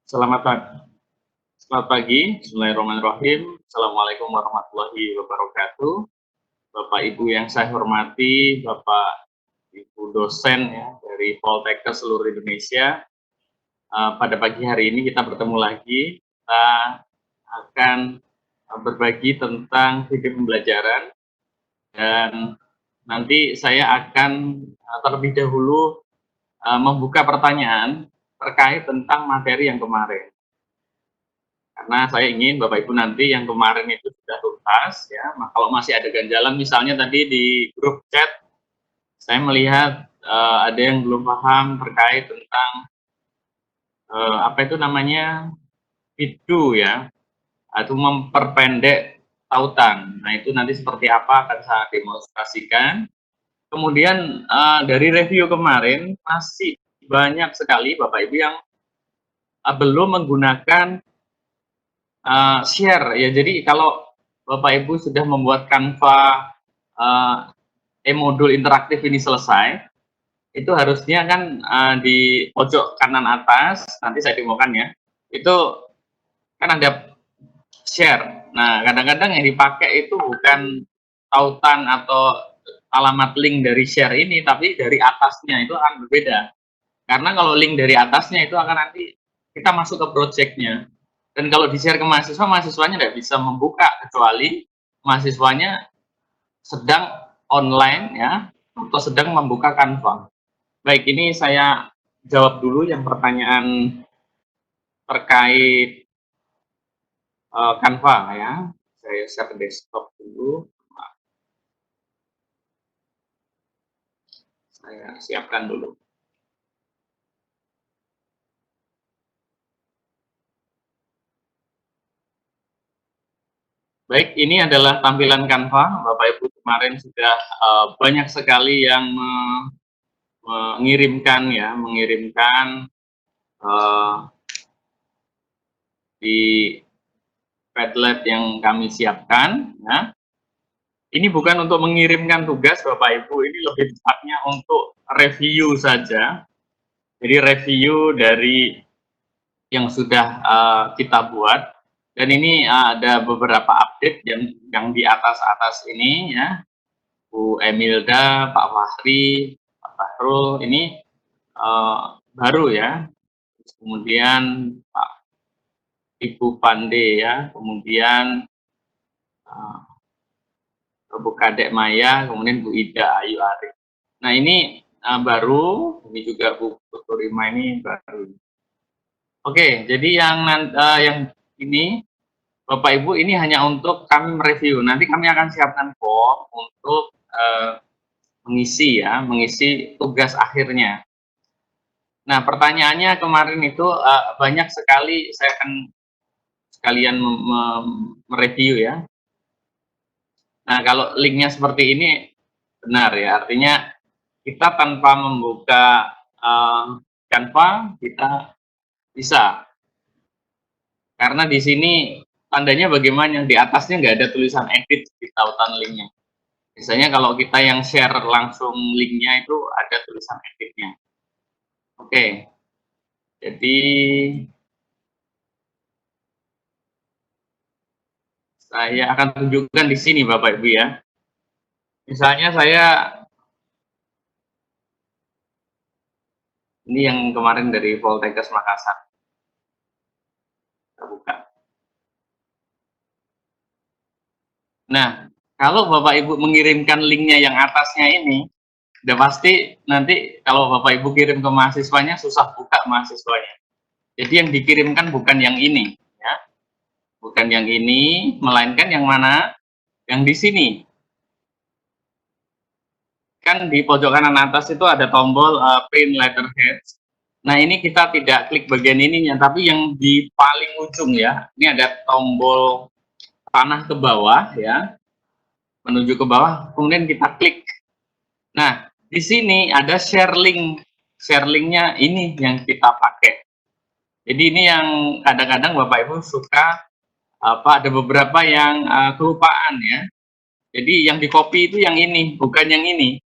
Selamat pagi. Selamat pagi. Bismillahirrahmanirrahim. Assalamualaikum warahmatullahi wabarakatuh. Bapak Ibu yang saya hormati, Bapak Ibu dosen ya dari Poltekkes seluruh Indonesia. Pada pagi hari ini kita bertemu lagi. Kita akan berbagi tentang video pembelajaran dan nanti saya akan terlebih dahulu membuka pertanyaan terkait tentang materi yang kemarin. Karena saya ingin Bapak Ibu nanti yang kemarin itu sudah tuntas ya, kalau masih ada ganjalan misalnya tadi di grup chat saya melihat ada yang belum paham terkait tentang apa itu namanya itu ya, atau memperpendek tautan. Nah itu nanti seperti apa akan saya demonstrasikan. Kemudian dari review kemarin masih banyak sekali Bapak Ibu yang belum menggunakan share ya. Jadi kalau Bapak Ibu sudah membuat Canva e-modul interaktif ini selesai, itu harusnya kan di pojok kanan atas, nanti saya demokan ya, itu kan ada share. Nah, kadang-kadang yang dipakai itu bukan tautan atau alamat link dari share ini, tapi dari atasnya itu akan berbeda. Karena kalau link dari atasnya itu akan nanti kita masuk ke projectnya. Dan kalau di-share ke mahasiswa, mahasiswanya tidak bisa membuka kecuali mahasiswanya sedang online ya, atau sedang membuka Canva. Baik, ini saya jawab dulu yang pertanyaan terkait Canva ya. Saya share ke desktop dulu. Saya siapkan dulu. Baik, ini adalah tampilan Canva. Bapak Ibu kemarin sudah banyak sekali yang mengirimkan ya, di Padlet yang kami siapkan. Ya. Ini bukan untuk mengirimkan tugas Bapak Ibu, ini lebih tepatnya untuk review saja. Jadi review dari yang sudah kita buat. Dan ini ada beberapa update yang di atas-atas ini ya. Bu Emilda, Pak Fahri, Pak Fahrul, ini baru ya. Kemudian Pak Ibu Pande ya, kemudian Bu Kadek Maya, kemudian Bu Ida Ayu Arif. Nah ini baru, ini juga Bu Puturima ini baru. Oke, jadi yang ini Bapak Ibu ini hanya untuk kami mereview. Nanti kami akan siapkan form untuk mengisi tugas akhirnya. Nah pertanyaannya kemarin itu banyak sekali, saya akan sekalian mereview ya. Nah kalau linknya seperti ini benar ya, artinya kita tanpa membuka Canva kita bisa. Karena di sini tandanya bagaimana, di atasnya nggak ada tulisan edit di tautan linknya. Biasanya kalau kita yang share langsung linknya itu ada tulisan editnya. Oke, jadi saya akan tunjukkan di sini Bapak Ibu ya. Misalnya ini yang kemarin dari Poltekkes Makassar. Kita buka. Nah, kalau Bapak Ibu mengirimkan linknya yang atasnya ini, udah pasti nanti kalau Bapak Ibu kirim ke mahasiswanya susah buka mahasiswanya. Jadi yang dikirimkan bukan yang ini, ya, bukan yang ini, melainkan yang mana? Yang di sini. Kan di pojok kanan atas itu ada tombol print letterhead. Nah ini kita tidak klik bagian ininya, tapi yang di paling ujung ya, ini ada tombol panah ke bawah ya, menuju ke bawah, kemudian kita klik. Nah, di sini ada share link. Share linknya ini yang kita pakai. Jadi ini yang kadang-kadang Bapak Ibu suka ada beberapa yang kelupaan ya. Jadi yang di copy itu yang ini, bukan yang ini.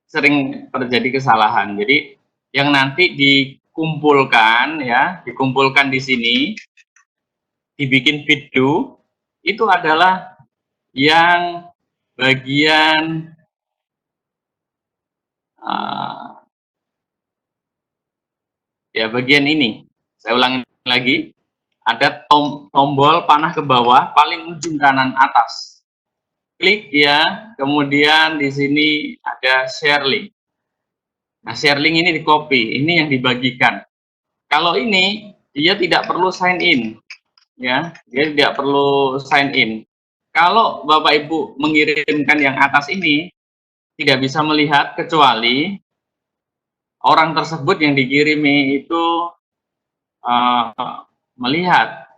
Sering terjadi kesalahan. Jadi yang nanti di dikumpulkan ya, dikumpulkan di sini, dibikin video, itu adalah yang bagian ya bagian ini. Saya ulangi lagi, ada tombol panah ke bawah paling ujung kanan atas. Klik ya, kemudian di sini ada share link. Nah, share link ini di copy, ini yang dibagikan. Kalau ini dia tidak perlu sign in, ya, dia tidak perlu sign in. Kalau Bapak Ibu mengirimkan yang atas ini, tidak bisa melihat kecuali orang tersebut yang dikirimi itu melihat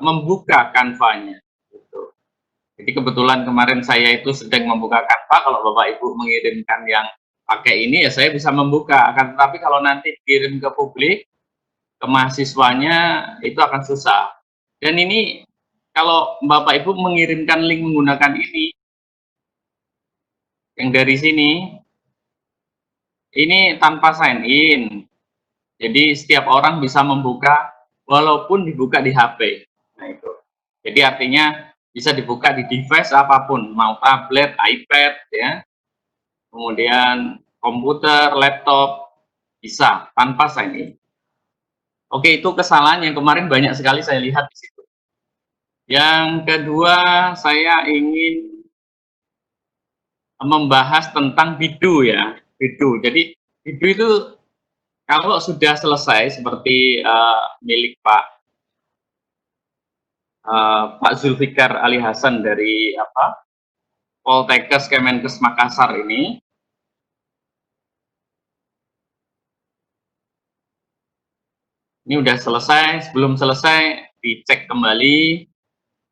membuka Canva-nya. Gitu. Jadi kebetulan kemarin saya itu sedang membuka Canva. Kalau Bapak Ibu mengirimkan yang pakai ini ya saya bisa membuka. Akan tetapi kalau nanti kirim ke publik, ke mahasiswanya itu akan susah. Dan ini kalau Bapak Ibu mengirimkan link menggunakan ini, yang dari sini, ini tanpa sign in. Jadi setiap orang bisa membuka walaupun dibuka di HP. Nah itu. Jadi artinya bisa dibuka di device apapun, mau tablet, iPad, ya, kemudian komputer, laptop, bisa tanpa sign in. Oke, itu kesalahan yang kemarin banyak sekali saya lihat di situ. Yang kedua, saya ingin membahas tentang bidu ya, bidu. Jadi bidu itu kalau sudah selesai seperti milik Pak Zulfikar Ali Hasan dari Poltekkes Kemenkes Makassar ini udah selesai. Sebelum selesai dicek kembali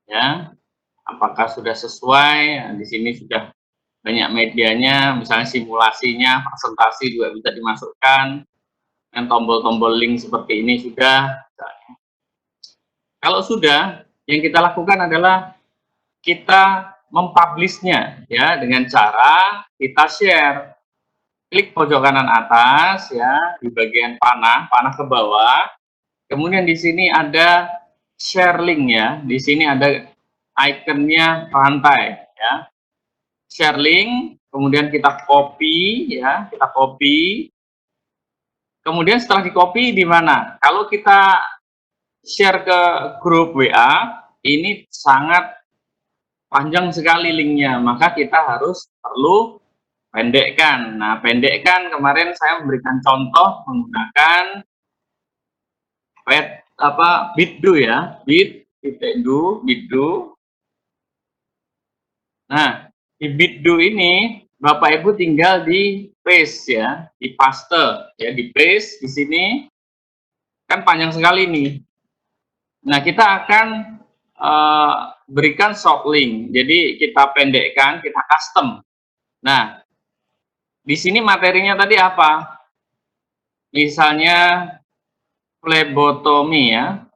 ya, apakah sudah sesuai. Nah, di sini sudah banyak medianya, misalnya simulasinya, presentasi juga bisa dimasukkan, dan tombol-tombol link seperti ini sudah. Kalau sudah, yang kita lakukan adalah kita mempublishnya ya dengan cara kita share. Klik pojok kanan atas ya di bagian panah ke bawah. Kemudian di sini ada share link ya. Di sini ada ikonnya rantai ya. Share link, kemudian kita copy ya, kita copy. Kemudian setelah di copy di mana? Kalau kita share ke grup WA, ini sangat panjang sekali linknya, maka kita harus perlu pendekkan. Nah, pendekkan kemarin saya memberikan contoh menggunakan bidu ya, bidu. Nah, di bidu ini Bapak Ibu tinggal di paste ya, di paste ya, di paste di sini kan panjang sekali nih. Nah, kita akan berikan short link. Jadi kita pendekkan, kita custom. Nah, di sini materinya tadi apa? Misalnya flebotomi ya,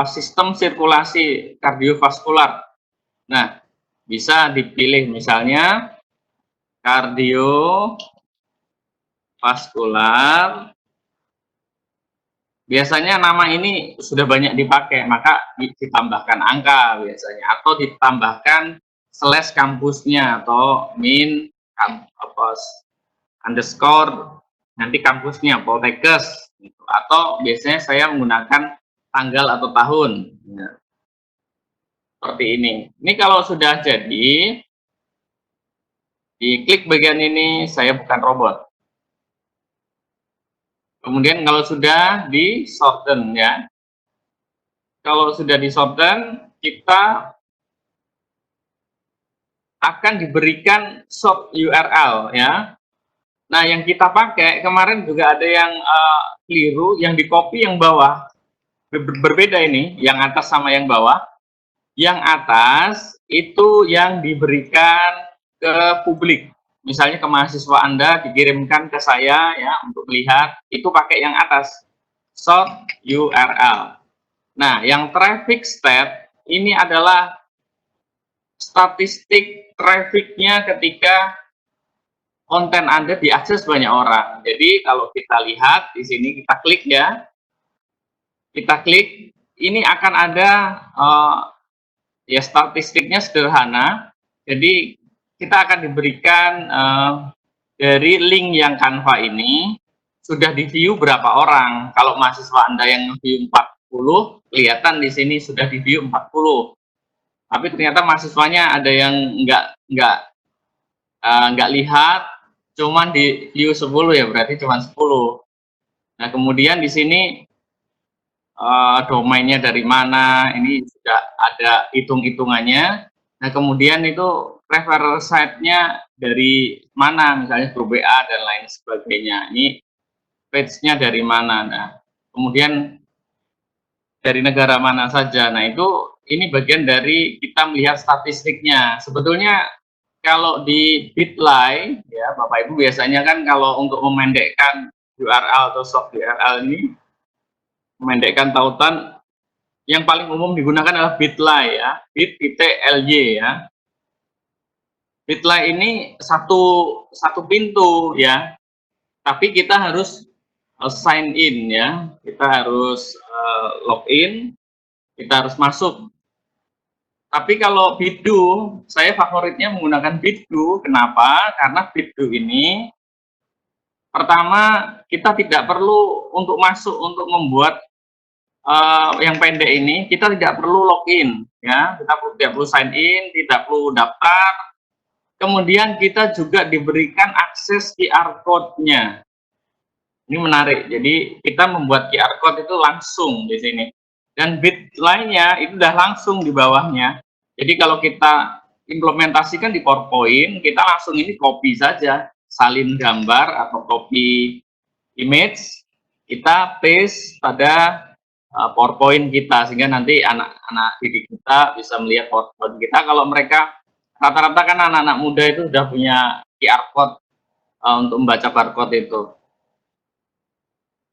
sistem sirkulasi kardiovaskular. Nah, bisa dipilih misalnya kardiovaskular. Biasanya nama ini sudah banyak dipakai, maka ditambahkan angka biasanya, atau ditambahkan slash kampusnya atau min underscore nanti kampusnya Poltekkes gitu. Atau biasanya saya menggunakan tanggal atau tahun ya. Seperti ini. Ini kalau sudah jadi, diklik bagian ini, saya bukan robot. Kemudian kalau sudah di shorten ya, kalau sudah di shorten, kita akan diberikan short URL ya. Nah, yang kita pakai kemarin juga ada yang keliru, yang di copy yang bawah. Berbeda ini, yang atas sama yang bawah. Yang atas itu yang diberikan ke publik. Misalnya ke mahasiswa Anda dikirimkan ke saya ya untuk melihat, itu pakai yang atas, short URL. Nah, yang traffic stat ini adalah statistik trafficnya ketika konten Anda diakses banyak orang. Jadi kalau kita lihat di sini, kita klik ya, kita klik, ini akan ada ya statistiknya sederhana. Jadi kita akan diberikan dari link yang Canva ini sudah di-view berapa orang. Kalau mahasiswa Anda yang view 40, kelihatan di sini sudah di-view 40. Tapi ternyata mahasiswanya ada yang nggak lihat, cuman di view 10 ya, berarti cuman 10. Nah, kemudian di sini domainnya dari mana, ini sudah ada hitung-hitungannya. Nah, kemudian itu refer site-nya dari mana, misalnya grup WA dan lain sebagainya. Ini page-nya dari mana. Nah, kemudian dari negara mana saja. Nah, ini bagian dari kita melihat statistiknya. Sebetulnya kalau di Bitly, ya Bapak Ibu, biasanya kan kalau untuk memendekkan URL atau short URL ini, memendekkan tautan, yang paling umum digunakan adalah Bitly ya, bit.ly ya. Bitly ini satu pintu ya, tapi kita harus sign in ya, kita harus login, kita harus masuk. Tapi kalau Bitdo, saya favoritnya menggunakan Bitdo. Kenapa? Karena Bitdo ini, pertama, kita tidak perlu untuk masuk, untuk membuat yang pendek ini, kita tidak perlu login, ya. Kita tidak perlu sign in, tidak perlu daftar. Kemudian kita juga diberikan akses QR code-nya. Ini menarik. Jadi kita membuat QR code itu langsung di sini. Dan Bitly-nya itu udah langsung di bawahnya. Jadi kalau kita implementasikan di PowerPoint, kita langsung ini copy saja, salin gambar atau copy image, kita paste pada PowerPoint kita, sehingga nanti anak-anak didik kita bisa melihat PowerPoint kita. Kalau mereka, rata-rata kan anak-anak muda itu sudah punya QR code untuk membaca barcode itu.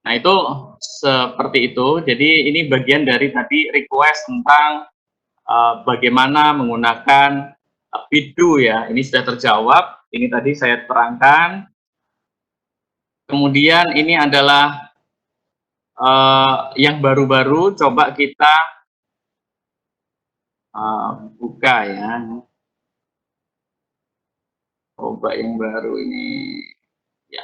Nah, itu seperti itu. Jadi ini bagian dari tadi request tentang bagaimana menggunakan Bitdo ya. Ini sudah terjawab. Ini tadi saya terangkan. Kemudian ini adalah yang baru-baru, coba kita buka ya. Coba yang baru ini ya.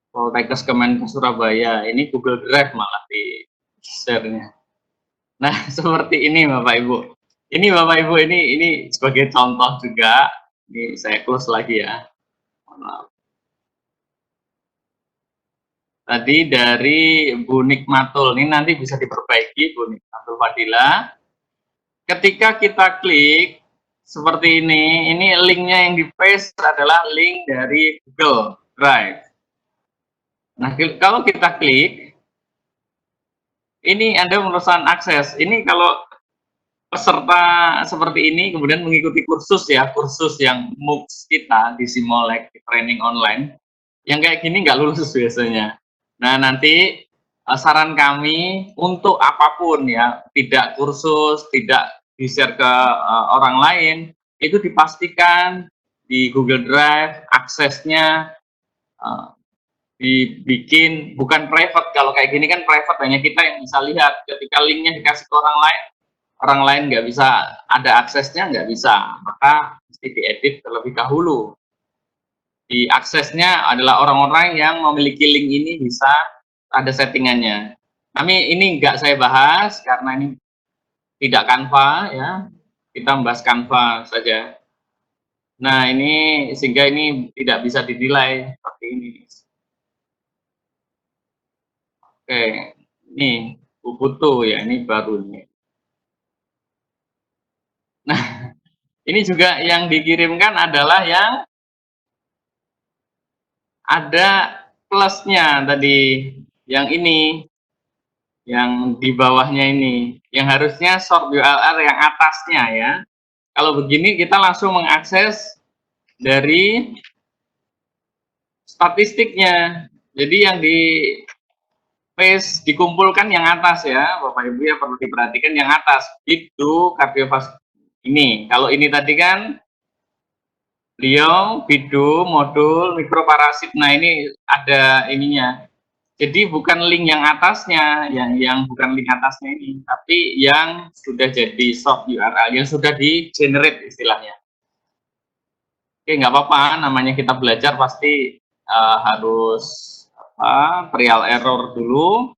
Poltekkes Kemenkes Surabaya. Ini Google Drive malah di share-nya. Nah, seperti ini Bapak Ibu. Ini Bapak Ibu, ini sebagai contoh juga. Ini saya close lagi ya. Mohon maaf. Tadi dari Bu Nikmatul, ini nanti bisa diperbaiki Bu Nikmatul Fadila. Ketika kita klik seperti ini linknya yang di paste adalah link dari Google Drive. Nah, kalau kita klik, ini Anda merupakan akses. Ini kalau peserta seperti ini kemudian mengikuti kursus ya, kursus yang MOOCs kita di Simolek training online, yang kayak gini nggak lulus biasanya. Nah, nanti saran kami untuk apapun ya, tidak kursus, tidak di-share ke orang lain, itu dipastikan di Google Drive aksesnya dibikin bukan private. Kalau kayak gini kan private, hanya kita yang bisa lihat. Ketika linknya dikasih ke orang lain nggak bisa ada aksesnya, nggak bisa, maka mesti diedit terlebih dahulu. Di aksesnya adalah orang-orang yang memiliki link ini bisa ada settingannya. Kami ini nggak saya bahas karena ini tidak Canva ya, kita membahas Canva saja. Nah, ini sehingga ini tidak bisa dinilai seperti ini. Oke, ini Ubuntu ya, ini baru ini. Nah, ini juga yang dikirimkan adalah yang ada plusnya tadi, yang ini, yang di bawahnya ini, yang harusnya short URL yang atasnya ya. Kalau begini kita langsung mengakses dari statistiknya. Jadi yang di paste dikumpulkan yang atas ya, Bapak Ibu ya, perlu diperhatikan yang atas. Itu kardiovaskular ini. Kalau ini tadi kan beliau bidu modul mikroparasit. Nah, ini ada ininya. Jadi bukan link yang atasnya, yang bukan link atasnya ini, tapi yang sudah jadi soft URL, yang sudah di generate istilahnya. Oke, nggak apa-apa, namanya kita belajar pasti harus trial error dulu.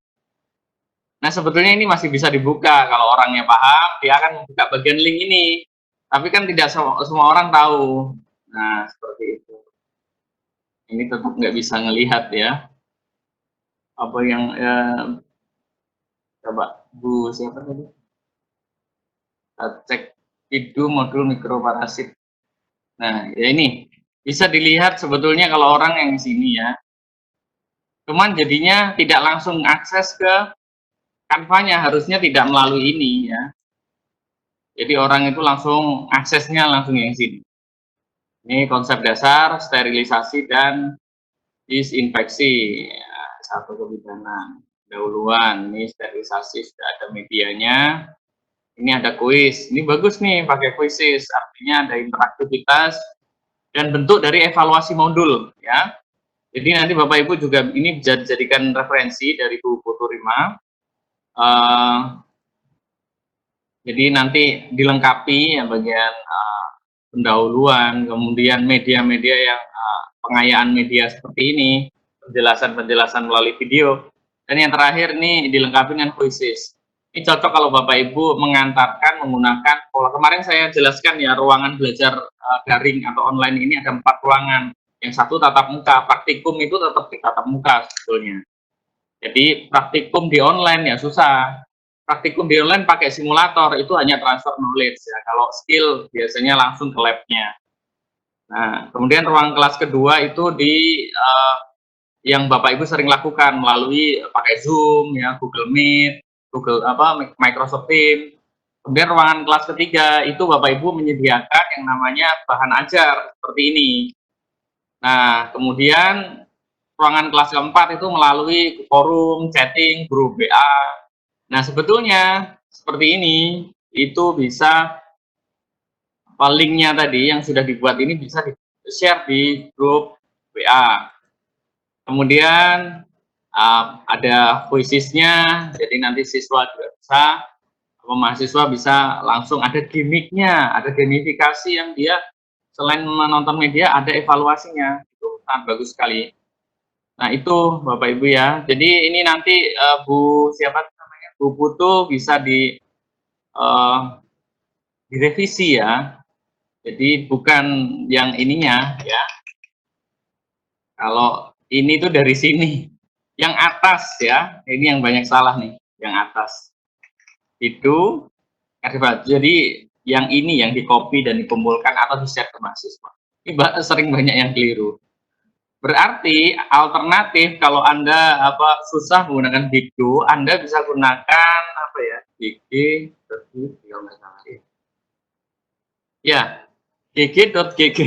Nah, sebetulnya ini masih bisa dibuka kalau orangnya paham, dia akan membuka bagian link ini. Tapi kan tidak semua orang tahu. Nah, seperti itu. Ini tetap nggak bisa ngelihat ya. Apa yang coba Bu siapa tadi? Cek itu modul mikroparasit. Nah, ya ini bisa dilihat sebetulnya kalau orang yang di sini ya. Cuman jadinya tidak langsung akses ke Canva-nya, harusnya tidak melalui ini ya. Jadi orang itu langsung aksesnya langsung yang sini. Ini konsep dasar sterilisasi dan disinfeksi. Ya, satu kebidanan. Dahuluan, ini sterilisasi sudah ada medianya. Ini ada kuis. Ini bagus nih pakai kuisis, artinya ada interaktivitas dan bentuk dari evaluasi modul ya. Jadi nanti Bapak Ibu juga ini bisa dijadikan referensi dari Bu Putu Rima. Jadi nanti dilengkapi ya bagian pendahuluan, kemudian media-media yang pengayaan media seperti ini, penjelasan-penjelasan melalui video, dan yang terakhir nih dilengkapi dengan quizzes. Ini cocok kalau Bapak Ibu mengantarkan menggunakan pola. Kemarin saya jelaskan ya, ruangan belajar daring atau online ini ada 4 ruangan. Yang satu tatap muka, praktikum itu tetap di tatap muka sebetulnya. Jadi praktikum di online ya susah. Praktikum di online pakai simulator itu hanya transfer knowledge ya. Kalau skill biasanya langsung ke lab-nya. Nah, kemudian ruang kelas kedua itu di yang Bapak Ibu sering lakukan melalui pakai Zoom ya, Google Meet, Microsoft Teams. Kemudian ruangan kelas ketiga itu Bapak Ibu menyediakan yang namanya bahan ajar seperti ini. Nah, kemudian ruangan kelas keempat itu melalui forum, chatting, grup WA. Nah, sebetulnya seperti ini, itu bisa linknya tadi yang sudah dibuat ini bisa di-share di grup WA. Kemudian ada voicesnya, jadi nanti siswa juga bisa, mahasiswa bisa langsung ada gimmicknya, ada gamifikasi yang dia selain menonton media ada evaluasinya, itu sangat bagus sekali. Nah itu Bapak Ibu ya, jadi ini nanti Bu siapa namanya, Bu Putu bisa direvisi ya, jadi bukan yang ininya ya, kalau ini tuh dari sini, yang atas ya, ini yang banyak salah nih, yang atas itu jadi yang ini yang di-copy dan dikumpulkan atau di-share ke mahasiswa. Ini sering banyak yang keliru. Berarti alternatif kalau Anda susah menggunakan Bigdo, Anda bisa gunakan apa ya? Ya, gg.gg.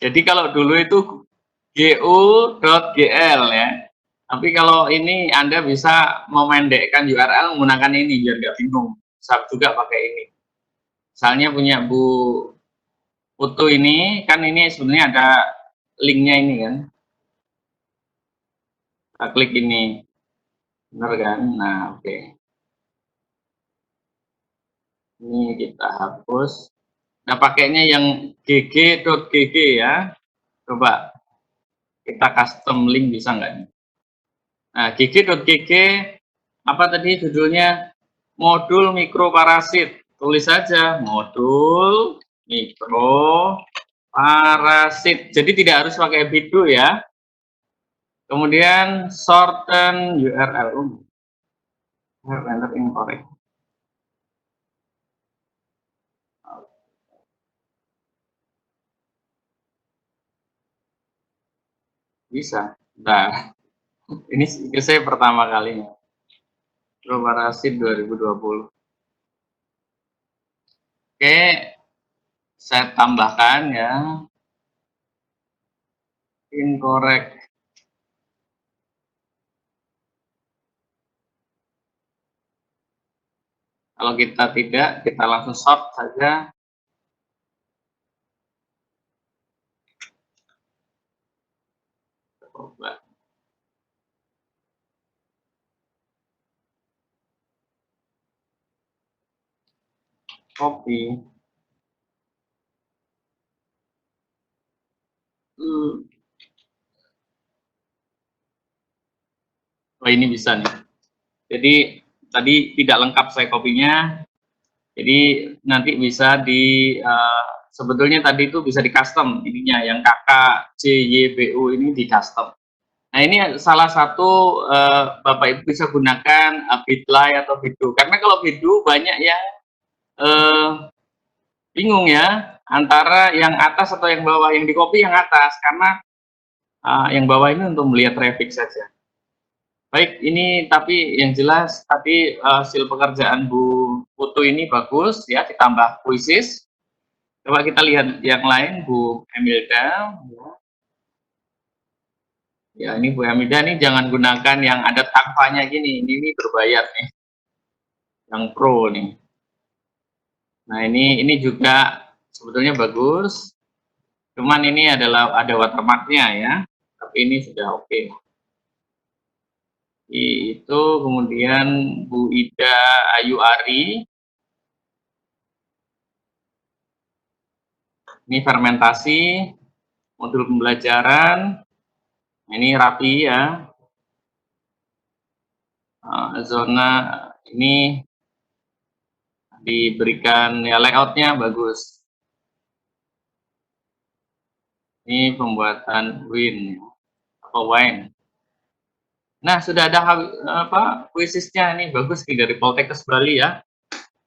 Jadi kalau dulu itu go.gl ya. Tapi kalau ini Anda bisa memendekkan URL menggunakan ini biar nggak bingung. Bisa juga pakai ini. Misalnya punya Bu Putu ini, kan ini sebenarnya ada linknya ini kan. Kita klik ini. Benar kan? Nah, oke. Ini kita hapus. Nah, pakainya yang gg.gg ya. Coba kita custom link bisa nggak? Nah, gg.gg apa tadi judulnya? Modul mikroparasit. Tulis saja modul mikroparasit. Jadi tidak harus pakai bidu ya. Kemudian shorten URL. Enter incorrect. Bisa. Nah, ini saya pertama kalinya. Mikroparasit 2020. Oke, saya tambahkan ya. Incorrect. Kalau kita tidak, kita langsung short saja. Copy. Oh, ini bisa nih. Jadi tadi tidak lengkap saya kopinya. Jadi nanti bisa sebetulnya tadi itu bisa di custom ininya yang KKJYBU ini di custom. Nah, ini salah satu Bapak Ibu bisa gunakan Bitly atau Bidu. Karena kalau Bidu banyak yang bingung ya antara yang atas atau yang bawah. Yang di copy yang atas karena yang bawah ini untuk melihat traffic saja. Baik, ini tapi yang jelas tadi hasil pekerjaan Bu Putu ini bagus ya, ditambah puisis. Coba kita lihat yang lain, Bu Emilda. Ya, ini Bu Emilda nih jangan gunakan yang ada tanpanya gini, ini berbayar nih, yang pro nih. Nah, ini juga sebetulnya bagus, cuman ini adalah ada watermarknya ya, tapi ini sudah oke. Itu kemudian Bu Ida Ayu Ari. Ini fermentasi, modul pembelajaran, ini rapi ya. Zona ini diberikan ya layoutnya bagus. Ini pembuatan wine. Nah, sudah ada puisisnya nih bagus nih dari Poltekkes Bali ya.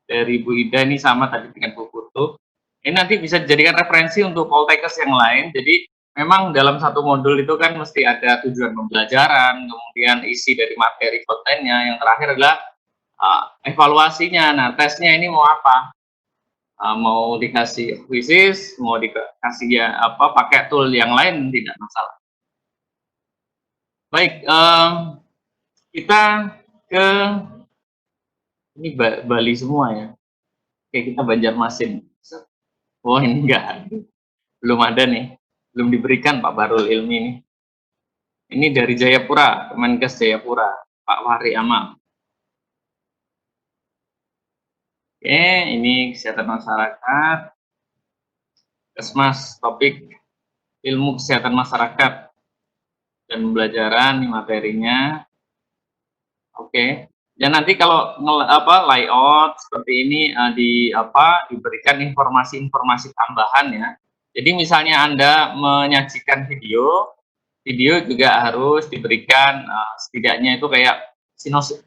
Dari Bu Ida ini sama tadi dengan Bu Putu. Ini nanti bisa dijadikan referensi untuk Poltekkes yang lain. Jadi memang dalam satu modul itu kan mesti ada tujuan pembelajaran, kemudian isi dari materi kontennya, yang terakhir adalah evaluasinya. Nah, tesnya ini mau apa? Mau dikasih kuisis, mau dikasih ya pakai tool yang lain tidak masalah. Baik, kita ke ini Bali semua ya. Oke, kita Banjarmasin. Oh, ini enggak, belum ada nih, belum diberikan Pak Barul Ilmi ini. Ini dari Jayapura, Kemenkes Jayapura, Pak Fahri Amal. Oke, ini kesehatan masyarakat, Kesmas, topik ilmu kesehatan masyarakat dan pembelajaran, ini materinya. Oke. Dan nanti kalau layout seperti ini diberikan informasi-informasi tambahan ya. Jadi misalnya Anda menyajikan video juga harus diberikan setidaknya itu kayak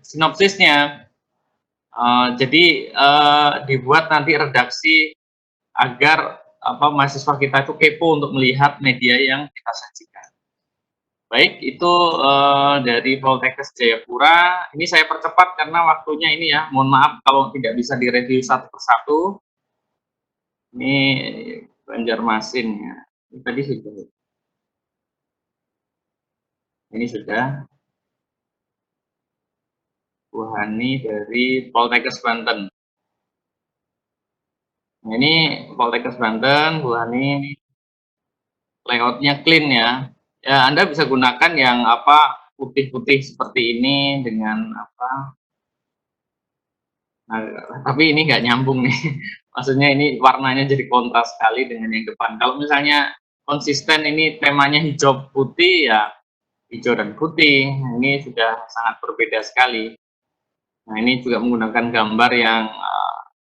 sinopsisnya. Jadi dibuat nanti redaksi agar mahasiswa kita itu kepo untuk melihat media yang kita sajikan. Baik, itu dari Poltekkes Jayapura. Ini saya percepat karena waktunya ini ya. Mohon maaf kalau tidak bisa direview satu persatu. Ini Banjarmasin ya. Ini tadi sudah. Ini sudah. Bu Hani dari Poltekkes Banten. Nah, ini Poltekkes Banten, Bu Hani. Layoutnya clean ya. Ya, Anda bisa gunakan yang putih-putih seperti ini dengan nah, tapi ini nggak nyambung nih. Maksudnya ini warnanya jadi kontras sekali dengan yang depan. Kalau misalnya konsisten ini temanya hijau putih ya hijau dan putih. Ini sudah sangat berbeda sekali. Nah, ini juga menggunakan gambar yang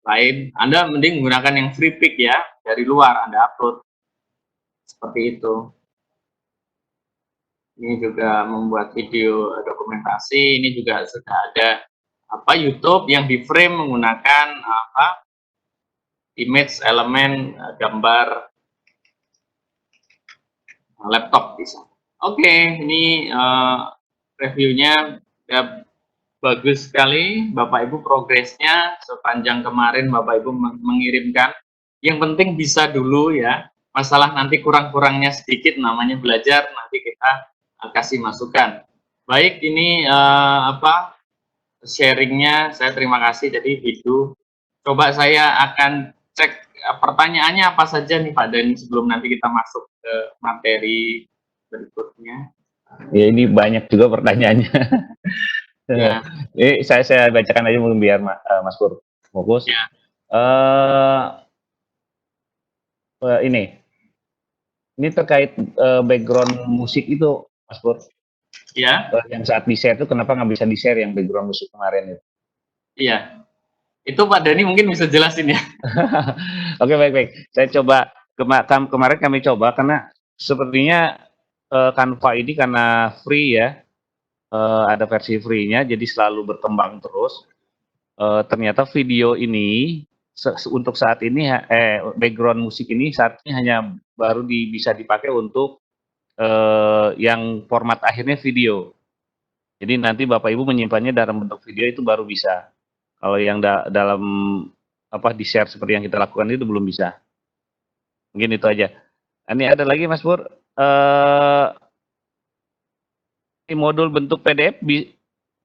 lain. Anda mending menggunakan yang free pick ya, dari luar Anda upload. Seperti itu. Ini juga membuat video dokumentasi, ini juga sudah ada YouTube yang di frame menggunakan image elemen gambar laptop bisa. Oke, ini reviewnya ya, bagus sekali Bapak Ibu, progresnya sepanjang kemarin Bapak Ibu mengirimkan. Yang penting bisa dulu ya, masalah nanti kurang-kurangnya sedikit namanya belajar, nanti kita kasih masukan. Baik, ini sharingnya saya terima kasih. Jadi itu coba saya akan cek pertanyaannya apa saja nih Pak Dani sebelum nanti kita masuk ke materi berikutnya. Ya, ini banyak juga pertanyaannya. Ya. Saya bacakan aja mungkin biar Mas Pur fokus. Ya. Eh, ini terkait background musik itu, Mas Pur. Ya, Yang saat di-share itu kenapa nggak bisa di-share yang background musik kemarin itu? iya. Itu Pak Dani mungkin bisa jelasin ya. Oke, baik-baik. Saya coba kemarin kami coba karena sepertinya Canva ini karena free ya, ada versi free-nya, jadi selalu berkembang terus. Ternyata video ini untuk saat ini background musik ini saat ini hanya baru bisa dipakai untuk yang format akhirnya video. Jadi nanti Bapak Ibu menyimpannya dalam bentuk video itu baru bisa. Kalau yang dalam di-share seperti yang kita lakukan itu belum bisa. Mungkin itu aja. Ini ada lagi Mas Pur, modul bentuk PDF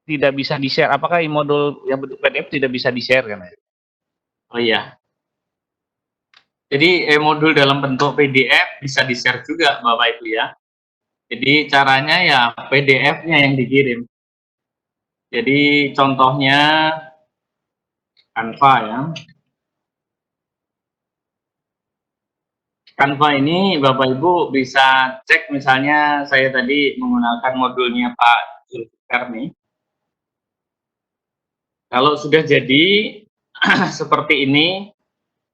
tidak bisa di-share. Apakah modul yang bentuk PDF tidak bisa di-share kan? Oh iya. Jadi modul dalam bentuk PDF bisa di-share juga Bapak Ibu ya. Jadi caranya ya PDF-nya yang dikirim. Jadi contohnya Canva ya. Canva ini Bapak Ibu bisa cek, misalnya saya tadi menggunakan modulnya Pak Zulfikar nih. Kalau sudah jadi seperti ini,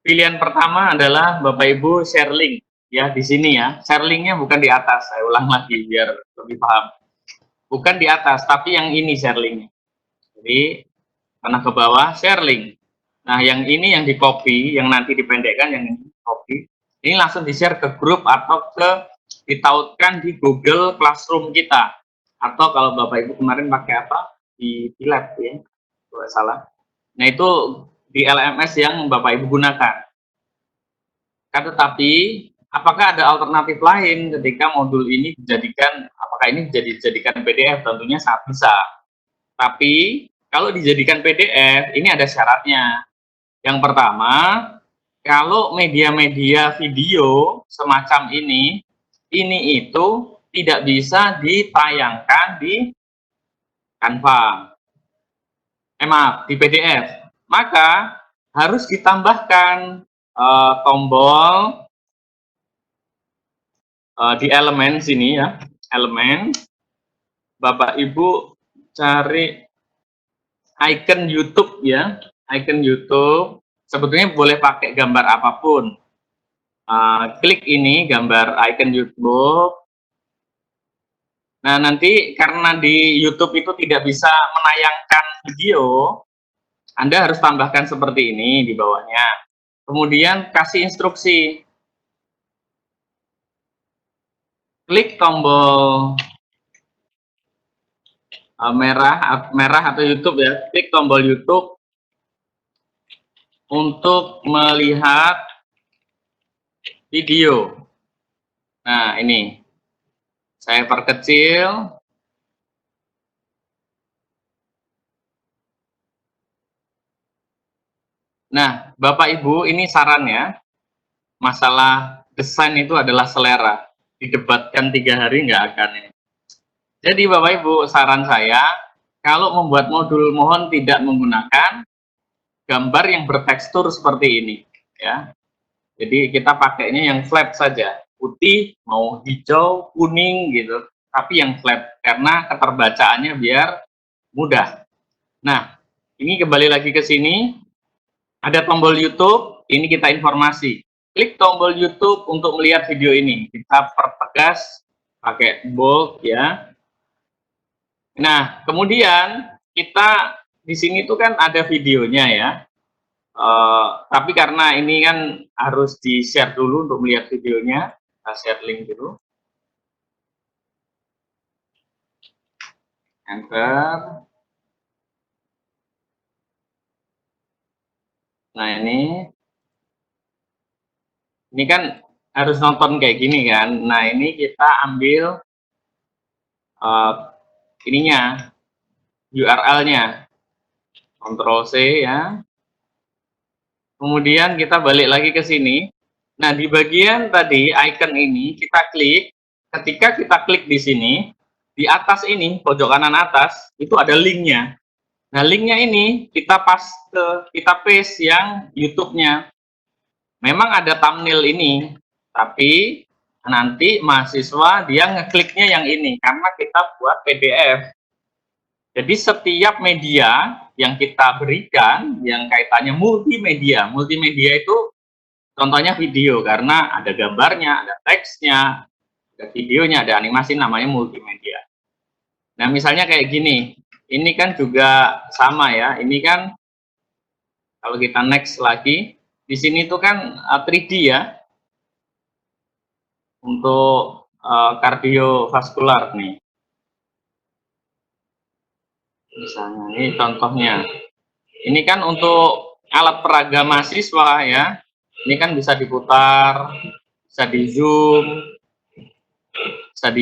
pilihan pertama adalah Bapak Ibu share link ya di sini ya. Share linknya bukan di atas, saya ulang lagi biar lebih paham. Bukan di atas, tapi yang ini share linknya. Jadi karena ke bawah share link. Nah yang ini yang di copy, yang nanti dipendekkan, yang ini copy. Ini langsung di-share ke grup atau ditautkan di Google Classroom kita. Atau kalau Bapak Ibu kemarin pakai apa? Di Lab ya, kalau salah. Nah itu di LMS yang Bapak Ibu gunakan. Tetapi apakah ada alternatif lain ketika modul ini dijadikan, apakah ini dijadikan PDF? Tentunya sangat bisa. Tapi kalau dijadikan PDF, ini ada syaratnya. Yang pertama, kalau media-media video semacam ini itu tidak bisa ditayangkan di Canva. Maaf, di PDF. Maka harus ditambahkan tombol di elemen sini ya, elemen. Bapak Ibu cari icon YouTube ya, icon YouTube. Sebetulnya boleh pakai gambar apapun. Klik ini gambar icon YouTube. Nah nanti karena di YouTube itu tidak bisa menayangkan video, Anda harus tambahkan seperti ini di bawahnya. Kemudian kasih instruksi. Klik tombol merah atau YouTube ya, klik tombol YouTube untuk melihat video. Nah ini saya perkecil. Nah Bapak Ibu, ini sarannya, masalah desain itu adalah selera. Didebatkan 3 hari nggak akan ini. Jadi Bapak Ibu, saran saya, kalau membuat modul mohon tidak menggunakan gambar yang bertekstur seperti ini ya. Jadi kita pakainya yang flat saja, putih, mau hijau, kuning gitu, tapi yang flat karena keterbacaannya biar mudah. Nah, ini kembali lagi ke sini, ada tombol YouTube, ini kita informasi. Klik tombol YouTube untuk melihat video ini. Kita pertegas pakai bold ya. Nah, kemudian kita di sini tuh kan ada videonya ya. Tapi karena ini kan harus di-share dulu untuk melihat videonya, kita share link dulu. Enter. Nah ini kan harus nonton kayak gini kan. Nah ini kita ambil ininya, URL-nya, Ctrl C ya. Kemudian kita balik lagi ke sini. Nah di bagian tadi icon ini kita klik. Ketika kita klik di sini, di atas ini pojok kanan atas itu ada linknya. Nah, linknya ini kita paste yang YouTube-nya. Memang ada thumbnail ini, tapi nanti mahasiswa dia ngekliknya yang ini karena kita buat PDF. Jadi setiap media yang kita berikan yang kaitannya multimedia. Multimedia itu contohnya video karena ada gambarnya, ada teksnya, ada videonya, ada animasi, namanya multimedia. Nah, misalnya kayak gini. Ini kan juga sama ya. Ini kan kalau kita next lagi, di sini tuh kan 3D ya. Untuk kardiovaskular nih. Misalnya ini contohnya. Ini kan untuk alat peraga mahasiswa ya. Ini kan bisa diputar, bisa di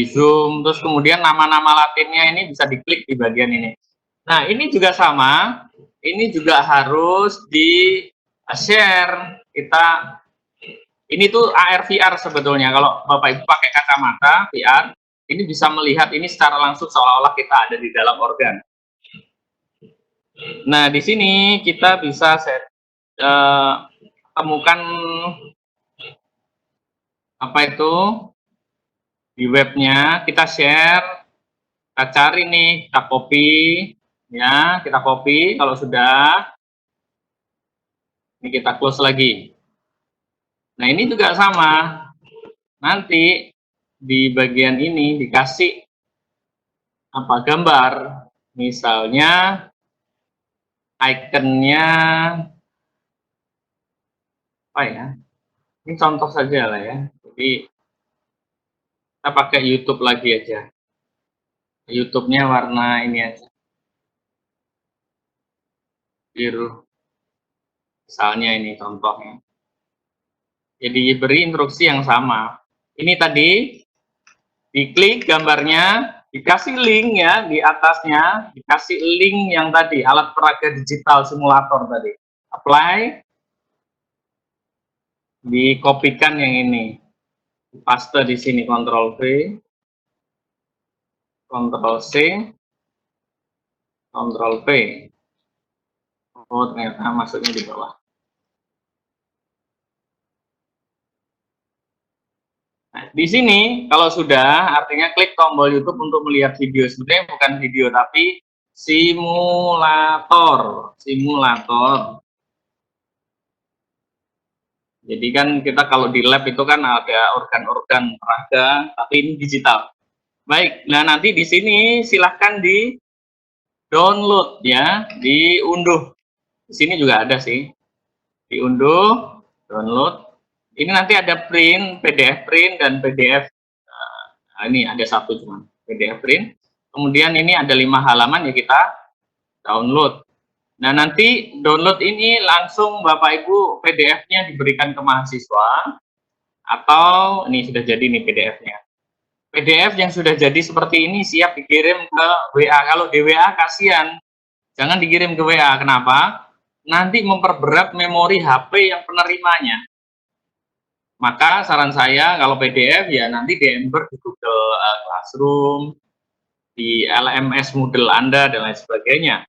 zoom, terus kemudian nama-nama latinnya ini bisa diklik di bagian ini. Nah, ini juga sama. Ini juga harus di share. Ini tuh AR VR sebetulnya. Kalau Bapak Ibu pakai kacamata VR, ini bisa melihat ini secara langsung seolah-olah kita ada di dalam organ. Nah, di sini kita bisa temukan apa itu di webnya, kita share, kita cari nih, kita copy, ya, kita copy. Kalau sudah, ini kita close lagi. Nah, ini juga sama. Nanti di bagian ini dikasih apa gambar, misalnya ikonnya apa ya? Ini contoh saja lah ya. Jadi kita pakai YouTube lagi aja. YouTube-nya warna ini aja, biru. Misalnya ini contohnya. Jadi beri instruksi yang sama. Ini tadi diklik gambarnya, dikasih link ya di atasnya, dikasih link yang tadi alat peraga digital simulator tadi. Apply, dikopikan yang ini, paste di sini, Ctrl V, Ctrl C, Ctrl V. Oh, ternyata masuknya di bawah. Nah, di sini kalau sudah, artinya klik tombol YouTube untuk melihat video. Sebenarnya bukan video, tapi simulator. Jadi kan kita kalau di lab itu kan ada organ-organ peraga, tapi ini digital. Baik, nah nanti di sini silahkan di download ya, diunduh. Di sini juga ada sih, diunduh, download. Ini nanti ada print, PDF print dan PDF. Ini ada satu cuma PDF print. Kemudian ini ada 5 halaman ya, kita download. Nah, nanti download ini langsung Bapak Ibu PDF-nya diberikan ke mahasiswa, atau ini sudah jadi nih PDF-nya. PDF yang sudah jadi seperti ini siap dikirim ke WA. Kalau di WA kasihan, jangan dikirim ke WA. Kenapa? Nanti memperberat memori HP yang penerimanya. Maka saran saya kalau PDF ya nanti di-embed di Google Classroom, di LMS Moodle Anda dan lain sebagainya.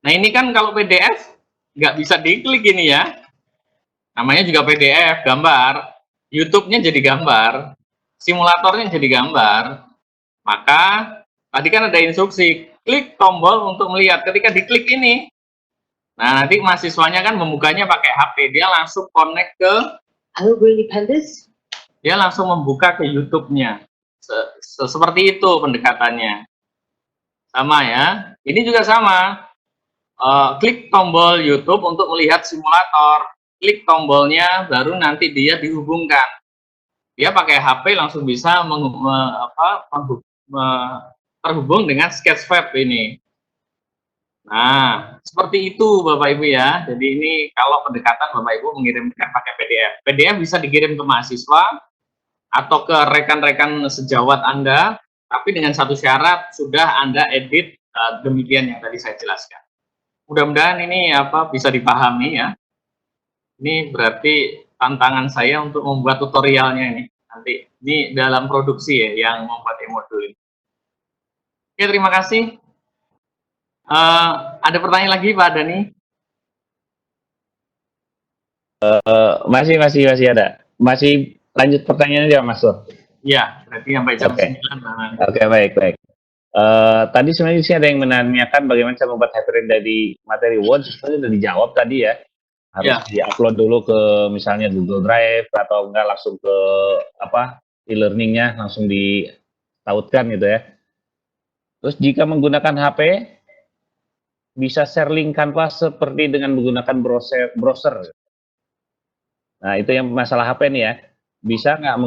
Nah, ini kan kalau PDF nggak bisa diklik ini ya. Namanya juga PDF, gambar. YouTube-nya jadi gambar, simulatornya jadi gambar. Maka tadi kan ada instruksi, klik tombol untuk melihat. Ketika diklik ini, nah nanti mahasiswanya kan membukanya pakai HP, dia langsung connect ke dia langsung membuka ke YouTube-nya. Seperti itu pendekatannya. Sama ya. Ini juga sama. Klik tombol YouTube untuk melihat simulator. Klik tombolnya, baru nanti dia dihubungkan. Dia pakai HP langsung bisa terhubung dengan Sketchfab ini. Nah, seperti itu Bapak Ibu ya. Jadi ini kalau pendekatan Bapak Ibu mengirimkan pakai PDF. PDF bisa dikirim ke mahasiswa atau ke rekan-rekan sejawat Anda, tapi dengan satu syarat, sudah Anda edit demikian yang tadi saya jelaskan. Mudah-mudahan ini bisa dipahami ya. Ini berarti tantangan saya untuk membuat tutorialnya ini. Nanti ini dalam produksi ya yang membuat modul ini. Oke, terima kasih. Ada pertanyaan lagi Pak Dani? Masih ada. Masih lanjut pertanyaan aja Mas Sur. Ya, berarti sampai jam Oke. 9. Oke, baik. Tadi sebenarnya sih ada yang menanyakan bagaimana cara membuat hyperlink dari materi Word, sebenarnya sudah dijawab tadi ya. Harus di-upload dulu ke misalnya Google Drive atau enggak langsung ke e-learningnya langsung ditautkan gitu ya. Terus jika menggunakan HP bisa share link Canva seperti dengan menggunakan browser. Nah, itu yang masalah HP nih ya. Bisa nggak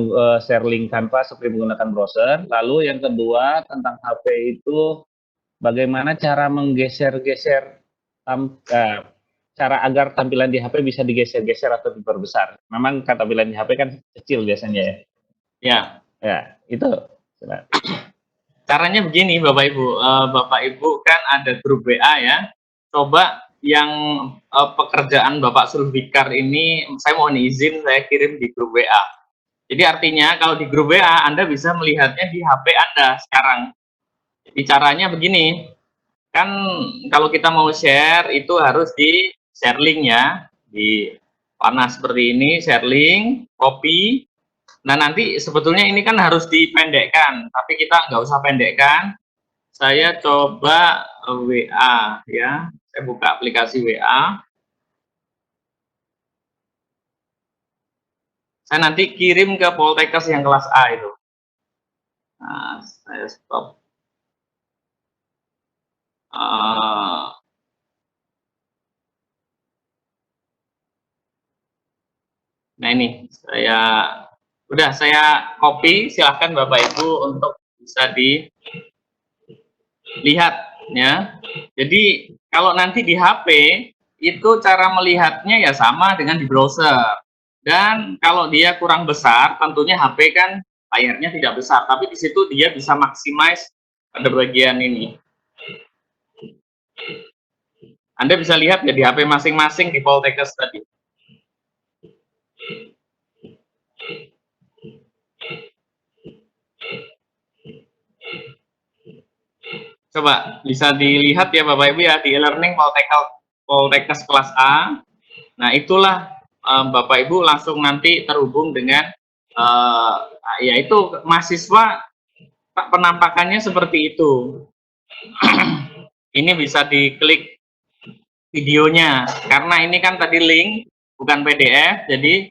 share link Canva seperti menggunakan browser? Lalu yang kedua tentang HP itu bagaimana cara menggeser-geser cara agar tampilan di HP bisa digeser-geser atau diperbesar. Memang tampilan di HP kan kecil biasanya ya. Ya, itu. Caranya begini Bapak Ibu. Bapak Ibu kan ada grup WA ya. Coba yang pekerjaan Bapak Sulfikar ini, saya mohon izin saya kirim di grup WA. Jadi artinya kalau di grup WA Anda bisa melihatnya di HP Anda sekarang. Jadi caranya begini, kan kalau kita mau share itu harus di share link ya, di panah seperti ini, share link, copy. Nah nanti sebetulnya ini kan harus dipendekkan, tapi kita nggak usah pendekkan. Saya coba WA ya, saya buka aplikasi WA. Saya nanti kirim ke Poltekkes yang kelas A itu. Nah, saya stop. Nah ini saya copy, silahkan Bapak Ibu untuk bisa dilihat ya. Jadi kalau nanti di HP itu cara melihatnya ya sama dengan di browser. Dan kalau dia kurang besar, tentunya HP kan layarnya tidak besar, tapi di situ dia bisa maximize pada bagian ini. Anda bisa lihat ya di HP masing-masing di Poltekkes tadi. Coba bisa dilihat ya Bapak Ibu ya di e-learning Poltekkes kelas A. Nah itulah Bapak Ibu langsung nanti terhubung dengan yaitu mahasiswa penampakannya seperti itu. Ini bisa diklik videonya karena ini kan tadi link bukan PDF, jadi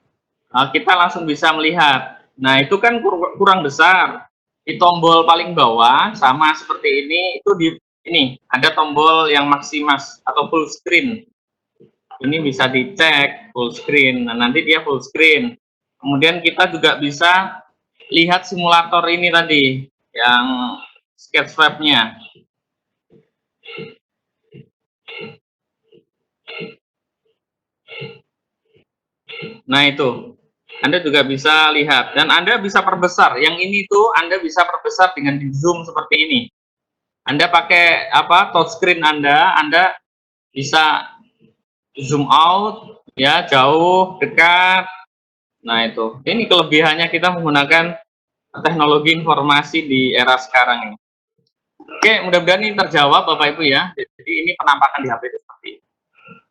kita langsung bisa melihat. Nah itu kan kurang besar. Di tombol paling bawah sama seperti ini itu ini ada tombol yang maksimas atau full screen. Ini bisa dicek full screen. Nah, nanti dia full screen. Kemudian kita juga bisa lihat simulator ini tadi yang Sketchfab-nya. Nah itu Anda juga bisa lihat dan Anda bisa perbesar. Yang ini tuh Anda bisa perbesar dengan di zoom seperti ini. Anda pakai touchscreen Anda bisa zoom out ya, jauh, dekat. Nah itu, ini kelebihannya kita menggunakan teknologi informasi di era sekarang ini. Oke, mudah-mudahan ini terjawab Bapak Ibu ya. Jadi ini penampakan di HP itu seperti ini.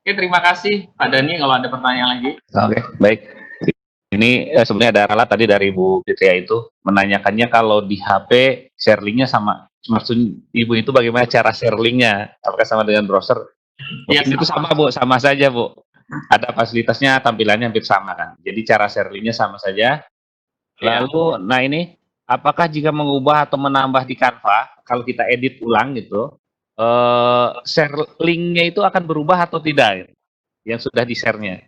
Oke, terima kasih Pak Dani kalau ada pertanyaan lagi. Oke, baik. Ini sebenarnya ada ralat tadi dari Bu Fitria itu menanyakannya kalau di HP share linknya sama. Maksud Ibu itu bagaimana cara share linknya? Apakah sama dengan browser? Mungkin itu sama Bu, sama saja Bu. Ada fasilitasnya, tampilannya hampir sama kan. Jadi cara share linknya sama saja. Lalu, nah ini, apakah jika mengubah atau menambah di Canva, kalau kita edit ulang gitu, share linknya itu akan berubah atau tidak? Yang sudah di-share-nya.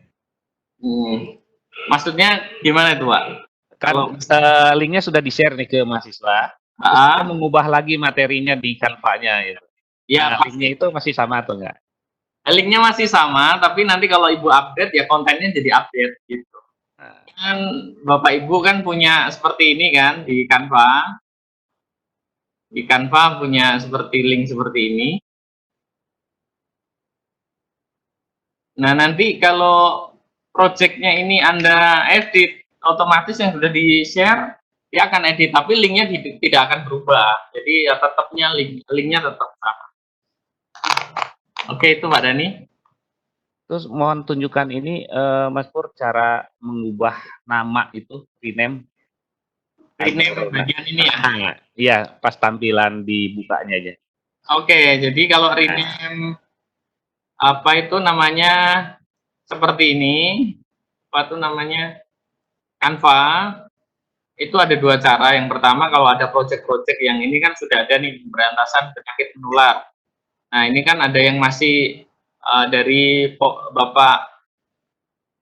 Maksudnya gimana itu Pak? Kalau linknya sudah di-share nih ke mahasiswa, terus kita mengubah lagi materinya di Canva-nya gitu. Ya, nah, linknya itu masih sama atau enggak? Linknya masih sama, tapi nanti kalau Ibu update ya kontennya jadi update gitu. Kan Bapak Ibu kan punya seperti ini kan di Canva. Di Canva punya seperti link seperti ini. Nah nanti kalau projectnya ini Anda edit, otomatis yang sudah di-share dia akan edit, tapi linknya tidak akan berubah. Jadi ya tetapnya linknya tetap sama. Oke, itu Pak Dani. Terus mohon tunjukkan ini, Mas Pur, cara mengubah nama itu, rename. Rename bagian ini ya. Iya, pas tampilan dibukanya aja. Oke, jadi kalau rename apa itu namanya seperti ini, apa itu namanya Canva, itu ada dua cara. Yang pertama kalau ada project-project yang ini kan sudah ada nih pemberantasan penyakit menular. Nah ini kan ada yang masih dari Bapak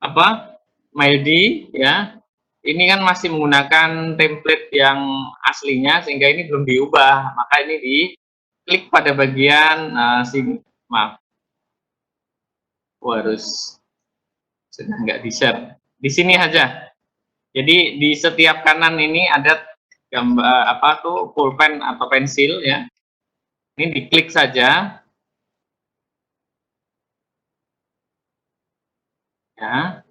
apa Maidi ya, ini kan masih menggunakan template yang aslinya sehingga ini belum diubah, maka ini diklik pada bagian sini, maaf, harus sudah nggak di share di sini aja. Jadi di setiap kanan ini ada gambar apa tuh pulpen atau pensil ya, ini diklik saja ya.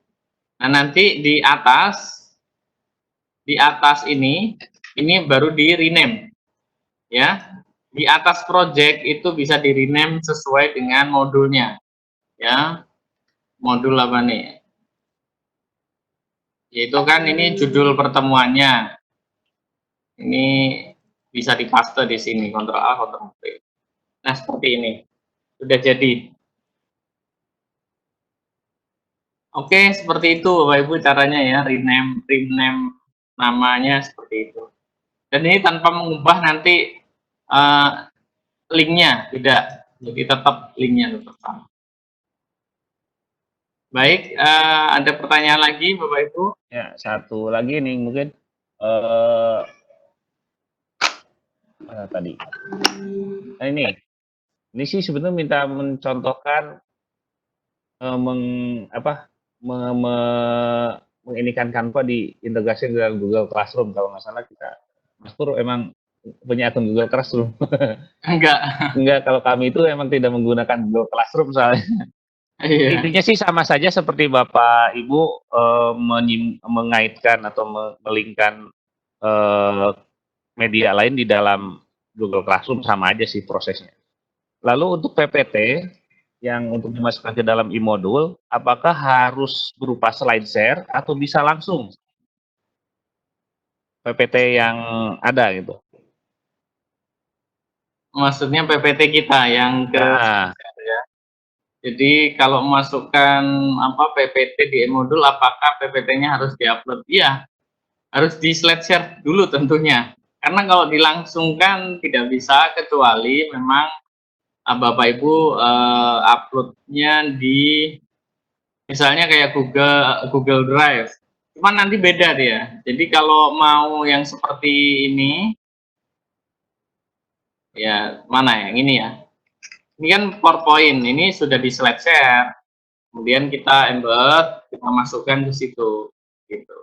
Nah nanti di atas ini baru di rename ya. Di atas project itu bisa di rename sesuai dengan modulnya ya. Modul apa nih, yaitu kan ini judul pertemuannya, ini bisa dipaste di sini, Ctrl A Ctrl V. Nah seperti ini sudah jadi. Oke, seperti itu Bapak Ibu caranya ya, rename namanya seperti itu. Dan ini tanpa mengubah nanti linknya, tidak, jadi tetap linknya tetap sama. Baik, ada pertanyaan lagi Bapak Ibu? Ya, satu lagi nih mungkin tadi. Nah, ini sih sebenarnya minta mencontohkan menginikan Canva diintegrasi dengan Google Classroom. Kalau nggak salah kita, Mas Pur emang punya akun Google Classroom. Enggak, kalau kami itu emang tidak menggunakan Google Classroom soalnya. Iya. Intinya sih sama saja seperti Bapak Ibu mengaitkan atau melingkan media lain di dalam Google Classroom, sama aja sih prosesnya. Lalu untuk PPT yang untuk dimasukkan ke dalam e-modul, apakah harus berupa slide share atau bisa langsung PPT yang ada gitu? Maksudnya PPT kita yang ke ya. Jadi kalau memasukkan apa PPT di e-modul, apakah PPT-nya harus diupload? Iya, harus di slide share dulu tentunya. Karena kalau dilangsungkan tidak bisa, kecuali memang Bapak Ibu uploadnya di misalnya kayak Google Drive. Cuman nanti beda dia. Jadi kalau mau yang seperti ini, ya mana yang ini ya? Ini kan PowerPoint, ini sudah di slide share. Kemudian kita embed, kita masukkan ke situ, gitu.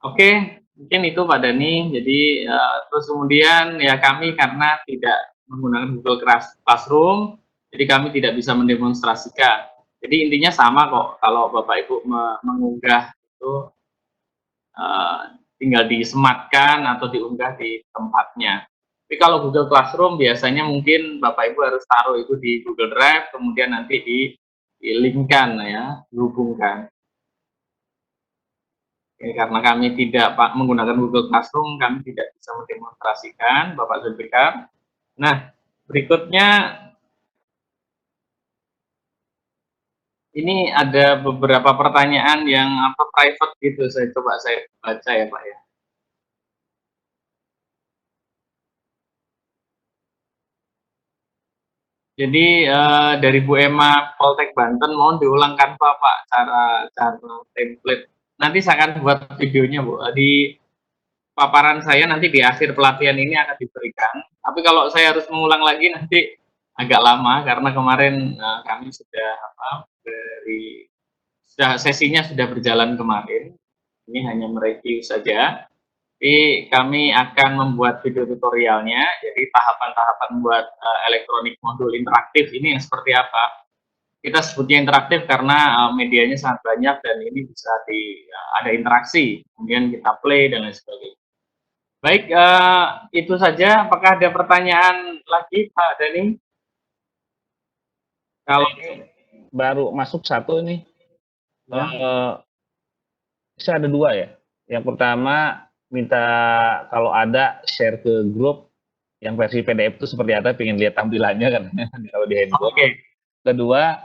Oke, mungkin itu Pak Dani. Jadi terus kemudian ya kami karena tidak menggunakan Google Classroom, jadi kami tidak bisa mendemonstrasikan. Jadi intinya sama kok, kalau Bapak Ibu mengunggah itu tinggal disematkan atau diunggah di tempatnya. Tapi kalau Google Classroom biasanya mungkin Bapak Ibu harus taruh itu di Google Drive, kemudian nanti di-linkkan ya, dihubungkan. Karena kami tidak menggunakan Google Classroom, kami tidak bisa mendemonstrasikan, Bapak Zulfikar. Nah, berikutnya ini ada beberapa pertanyaan yang private gitu, saya coba saya baca ya Pak ya. Jadi dari Bu Emma Poltek Banten, mohon diulangkan Pak cara template. Nanti saya akan buat videonya Bu. Di paparan saya nanti di akhir pelatihan ini akan diberikan. Tapi kalau saya harus mengulang lagi nanti agak lama karena kemarin kami sudah sesinya sudah berjalan kemarin. Ini hanya mereview saja. Jadi kami akan membuat video tutorialnya, jadi tahapan-tahapan buat elektronik modul interaktif ini yang seperti apa. Kita sebutnya interaktif karena medianya sangat banyak dan ini bisa ada interaksi, kemudian kita play dan lain sebagainya. Baik, itu saja. Apakah ada pertanyaan lagi Pak Dani? Kalau baru masuk satu nih, bisa ada 2 ya. Yang pertama minta kalau ada share ke grup yang versi PDF itu seperti apa, pengen lihat tampilannya kan kalau di handphone. Oke. Kedua,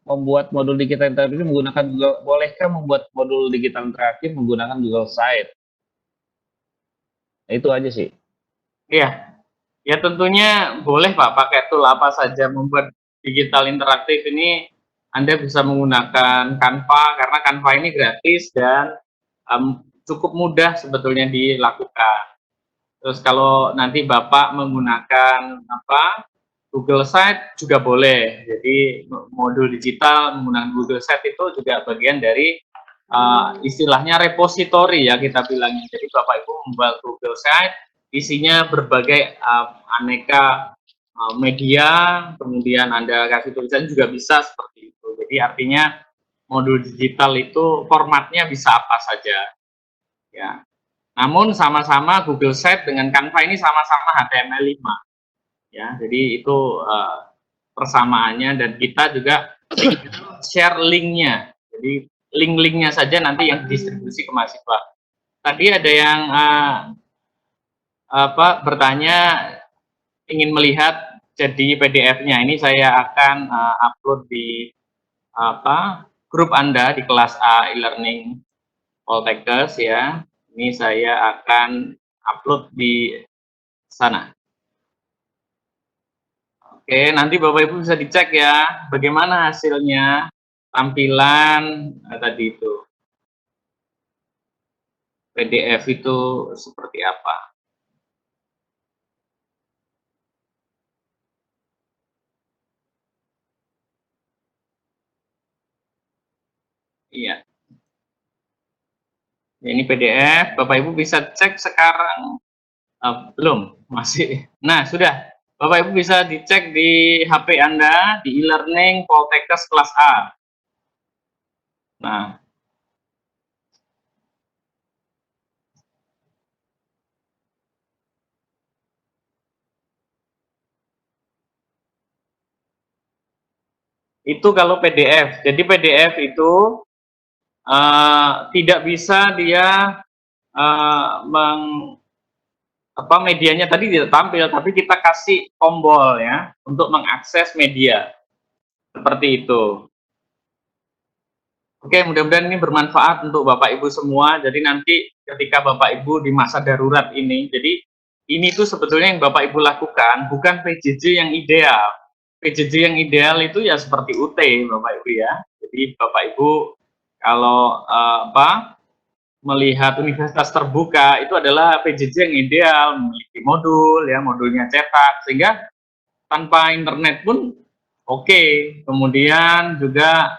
membuat modul digital interaktif menggunakan Google, bolehkah membuat modul digital interaktif menggunakan Google Site? Itu aja sih. Iya. Ya tentunya boleh Pak, pakai tool apa saja membuat digital interaktif ini. Anda bisa menggunakan Canva, karena Canva ini gratis dan cukup mudah sebetulnya dilakukan. Terus kalau nanti Bapak menggunakan Google Site juga boleh. Jadi modul digital menggunakan Google Site itu juga bagian dari istilahnya repository ya kita bilangnya. Jadi Bapak Ibu membuat Google Site, isinya berbagai aneka media, kemudian Anda kasih tulisan juga bisa seperti itu. Jadi artinya modul digital itu formatnya bisa apa saja. Ya. Namun sama-sama Google Site dengan Canva ini sama-sama HTML5. Ya, jadi itu persamaannya, dan kita juga share linknya. Jadi link-linknya saja nanti yang distribusi ke mahasiswa. Tadi ada yang bertanya ingin melihat jadi PDF-nya. Ini saya akan upload di grup Anda di kelas A e-learning Poltekkes ya. Ini saya akan upload di sana. Oke, nanti Bapak Ibu bisa dicek ya, bagaimana hasilnya, tampilan tadi itu. PDF itu seperti apa. Iya. Ini PDF, Bapak Ibu bisa cek sekarang. Belum, masih. Nah, sudah. Bapak Ibu bisa dicek di HP Anda, di e-learning Poltekkes kelas A. Nah, itu kalau PDF. Jadi PDF itu tidak bisa dia medianya tadi tidak tampil, tapi kita kasih tombol ya untuk mengakses media seperti itu. Oke, mudah-mudahan ini bermanfaat untuk Bapak Ibu semua. Jadi nanti ketika Bapak Ibu di masa darurat ini, jadi ini tuh sebetulnya yang Bapak Ibu lakukan bukan PJJ yang ideal. PJJ yang ideal itu ya seperti UT Bapak Ibu ya. Jadi Bapak Ibu kalau melihat universitas terbuka itu adalah PJJ yang ideal, memiliki modul ya, modulnya cetak, sehingga tanpa internet pun oke. Kemudian juga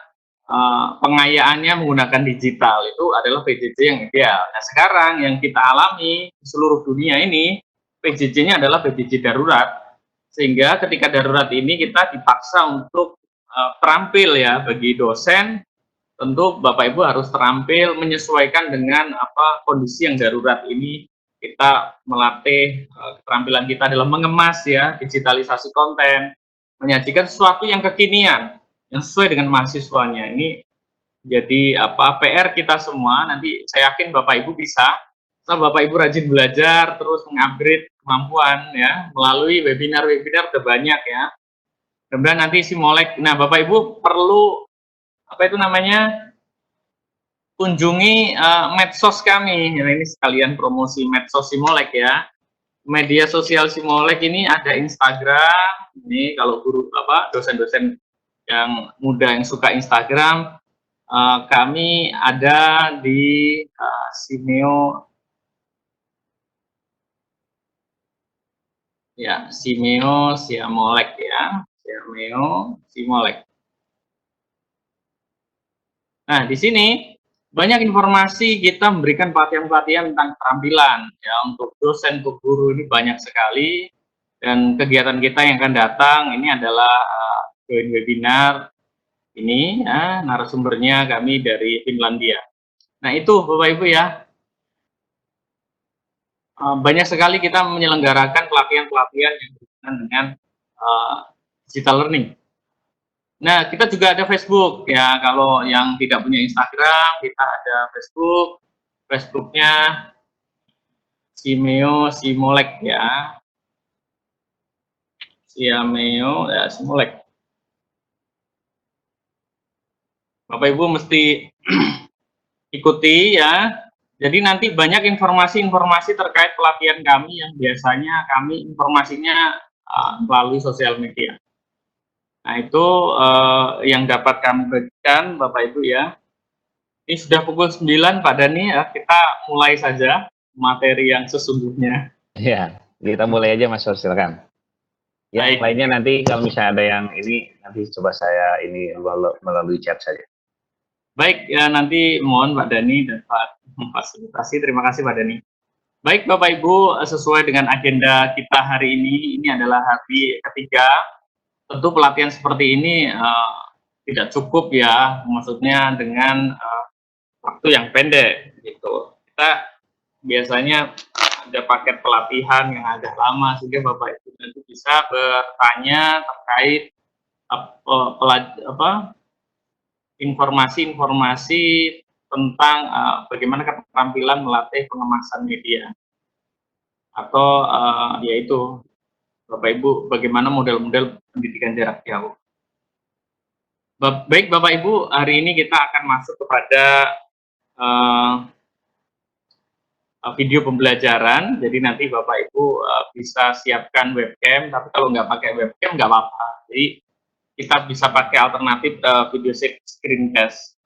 pengayaannya menggunakan digital itu adalah PJJ yang ideal. Nah sekarang yang kita alami di seluruh dunia ini, PJJ-nya adalah PJJ darurat, sehingga ketika darurat ini kita dipaksa untuk terampil ya, bagi dosen tentu Bapak Ibu harus terampil menyesuaikan dengan kondisi yang darurat ini. Kita melatih keterampilan kita dalam mengemas ya, digitalisasi konten, menyajikan sesuatu yang kekinian, yang sesuai dengan mahasiswanya. Ini jadi PR kita semua. Nanti saya yakin Bapak Ibu bisa. Bapak Ibu rajin belajar, terus mengupgrade kemampuan ya melalui webinar-webinar terbanyak ya. Kemudian nanti Simolek. Nah, Bapak Ibu perlu kunjungi medsos kami. Nah, ini sekalian promosi medsos Simolek ya. Media sosial Simolek ini ada Instagram. Ini kalau guru dosen-dosen yang muda yang suka Instagram, kami ada di Simeo ya, Simeo Simolek ya, Simeo Simolek. Nah, di sini banyak informasi, kita memberikan pelatihan-pelatihan tentang keterampilan ya untuk dosen, untuk guru, ini banyak sekali. Dan kegiatan kita yang akan datang ini adalah join webinar ini ya, narasumbernya kami dari Finlandia. Nah itu Bapak Ibu ya, banyak sekali kita menyelenggarakan pelatihan-pelatihan yang berhubungan dengan digital learning. Nah, kita juga ada Facebook ya. Kalau yang tidak punya Instagram, kita ada Facebook. Facebooknya Simeo Simolek ya. Simeo ya Simolek. Bapak Ibu mesti ikuti ya. Jadi nanti banyak informasi-informasi terkait pelatihan kami yang biasanya kami informasinya melalui sosial media. Nah, itu yang dapat kami bagikan Bapak Ibu ya. Ini sudah pukul 9 Pak Dani ya, kita mulai saja materi yang sesungguhnya. Ya, kita mulai aja Mas Sur, silakan. Yang Baik. lainnya nanti kalau misalnya ada yang ini, nanti coba saya ini melalui chat saja. Baik, ya nanti mohon Pak Dani dapat memfasilitasi. Terima kasih Pak Dani. Baik Bapak Ibu, sesuai dengan agenda kita hari ini adalah hari ketiga. Tentu pelatihan seperti ini tidak cukup ya, maksudnya dengan waktu yang pendek gitu. Kita biasanya ada paket pelatihan yang agak lama sehingga Bapak Ibu nanti bisa bertanya terkait informasi-informasi tentang bagaimana keterampilan melatih pengemasan media atau yaitu Bapak Ibu bagaimana model-model pendidikan jarak jauh. Baik Bapak Ibu, hari ini kita akan masuk kepada video pembelajaran. Jadi nanti Bapak Ibu bisa siapkan webcam, tapi kalau nggak pakai webcam nggak apa-apa. Jadi kita bisa pakai alternatif video screencast.